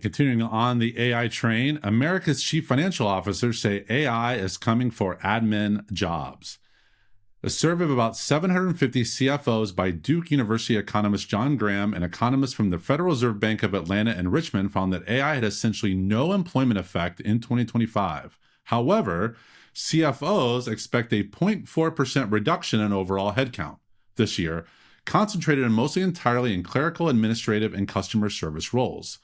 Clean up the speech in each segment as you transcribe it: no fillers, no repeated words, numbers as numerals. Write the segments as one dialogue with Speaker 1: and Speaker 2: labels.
Speaker 1: Continuing on the AI train, America's chief financial officers say AI is coming for admin jobs. A survey of about 750 CFOs by Duke University economist John Graham and economists from the Federal Reserve Bank of Atlanta and Richmond found that AI had essentially no employment effect in 2025. However, CFOs expect a 0.4% reduction in overall headcount this year, concentrated and mostly entirely in clerical, administrative, and customer service roles.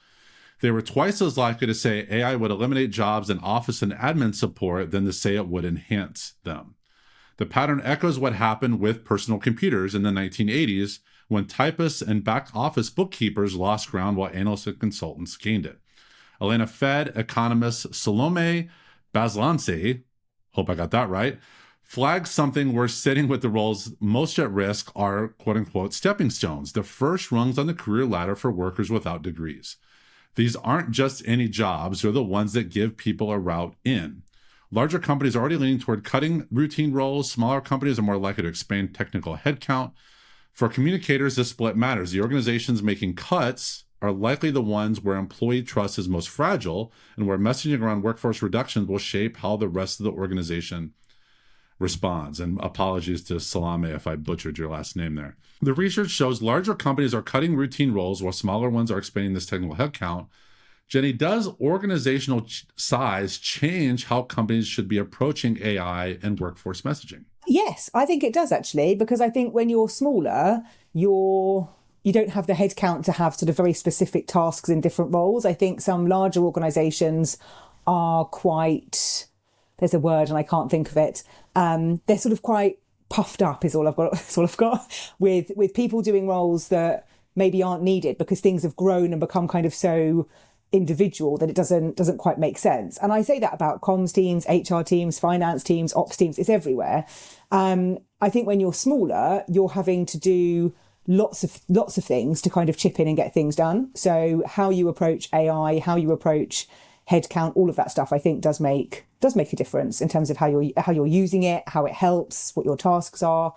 Speaker 1: They were twice as likely to say AI would eliminate jobs in office and admin support than to say it would enhance them. The pattern echoes what happened with personal computers in the 1980s when typists and back office bookkeepers lost ground while analysts and consultants gained it. Atlanta Fed economist Salomé Baselice, hope I got that right, flags something where sitting with the roles most at risk are quote-unquote stepping stones, the first rungs on the career ladder for workers without degrees. These aren't just any jobs, they're the ones that give people a route in. Larger companies are already leaning toward cutting routine roles. Smaller companies are more likely to expand technical headcount. For communicators, this split matters. The organizations making cuts are likely the ones where employee trust is most fragile and where messaging around workforce reductions will shape how the rest of the organization responds. And apologies to Salome if I butchered your last name there. The research shows larger companies are cutting routine roles while smaller ones are expanding this technical headcount. Jenni, does organizational size change how companies should be approaching AI and workforce messaging?
Speaker 2: Yes, I think it does actually, because I think when you're smaller, you don't have the headcount to have sort of very specific tasks in different roles. I think some larger organizations are quite, there's a word and I can't think of it. They're sort of quite puffed up is all I've got with people doing roles that maybe aren't needed because things have grown and become kind of so individual that it doesn't quite make sense. And I say that about comms teams, HR teams, finance teams, ops teams, it's everywhere. I think when you're smaller, you're having to do lots of things to kind of chip in and get things done. So how you approach AI, how you approach headcount, all of that stuff, I think does make a difference in terms of how you're using it, how it helps, what your tasks are.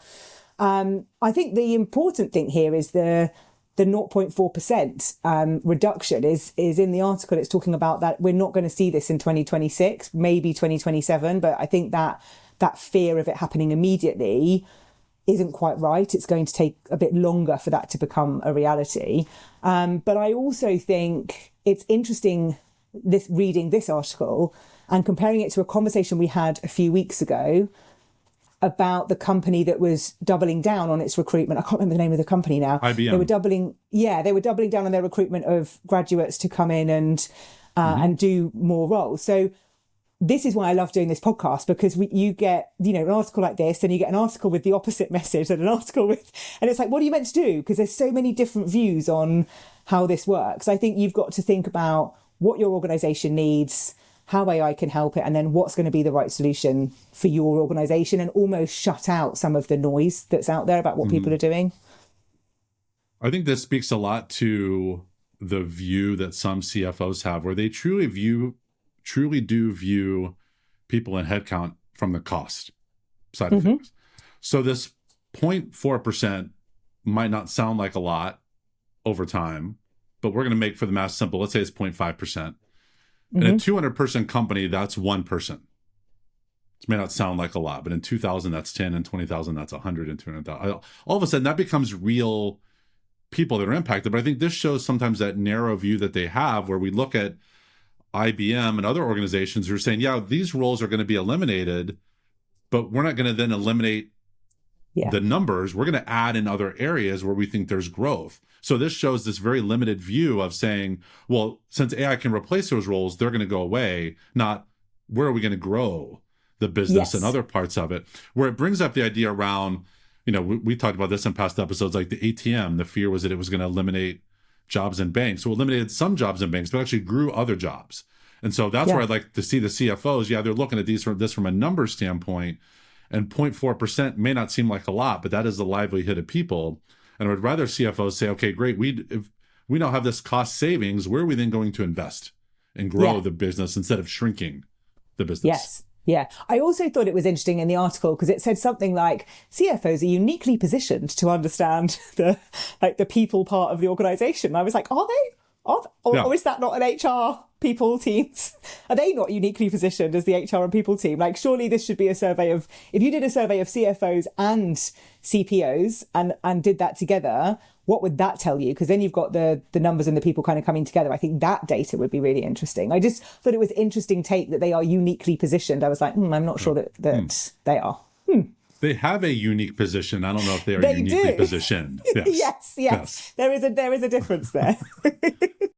Speaker 2: I think the important thing here is the 0.4% reduction is in the article. It's talking about that we're not going to see this in 2026, maybe 2027, but I think that fear of it happening immediately isn't quite right. It's going to take a bit longer for that to become a reality. But I also think it's interesting reading this article and comparing it to a conversation we had a few weeks ago about the company that was doubling down on its recruitment. I can't remember the name of the company now.
Speaker 1: IBM.
Speaker 2: They were doubling down on their recruitment of graduates to come in and do more roles. So this is why I love doing this podcast, because you get, an article like this, and you get an article with the opposite message and an article and it's like, what are you meant to do? Because there's so many different views on how this works. I think you've got to think about what your organization needs, how AI can help it, and then what's going to be the right solution for your organization, and almost shut out some of the noise that's out there about what people are doing.
Speaker 1: I think this speaks a lot to the view that some CFOs have, where they truly do view people in headcount from the cost side of things. So this 0.4% might not sound like a lot over time, but we're going to make, for the math simple, let's say it's 0.5%. In a 200-person company, that's one person. It may not sound like a lot, but in 2,000, that's 10, and 20,000, that's 100, and 200,000. All of a sudden, that becomes real people that are impacted. But I think this shows sometimes that narrow view that they have, where we look at IBM and other organizations who are saying, yeah, these roles are going to be eliminated, but we're not going to then eliminate the numbers. We're going to add in other areas where we think there's growth. So this shows this very limited view of saying, well, since AI can replace those roles, they're going to go away, not where are we going to grow the business and other parts of it, where it brings up the idea around, we talked about this in past episodes, like the ATM. The fear was that it was going to eliminate jobs in banks. So it eliminated some jobs in banks, but actually grew other jobs. And so that's where I'd like to see the CFOs. Yeah, they're looking at this from a numbers standpoint, and 0.4% may not seem like a lot, but that is the livelihood of people. And I would rather CFOs say, okay, great, if we now have this cost savings, where are we then going to invest and grow the business instead of shrinking the business?
Speaker 2: Yes. Yeah. I also thought it was interesting in the article because it said something like CFOs are uniquely positioned to understand the people part of the organization. I was like, are they? Or is that not an HR people teams? Are they not uniquely positioned as the HR and people team? Like, surely this should be a survey of, if you did a survey of CFOs and CPOs and did that together, what would that tell you? Because then you've got the numbers and the people kind of coming together. I think that data would be really interesting. I just thought it was interesting take that they are uniquely positioned. I was like, I'm not sure that they are.
Speaker 1: They have a unique position. I don't know if they are uniquely positioned.
Speaker 2: Yes. There is a difference there.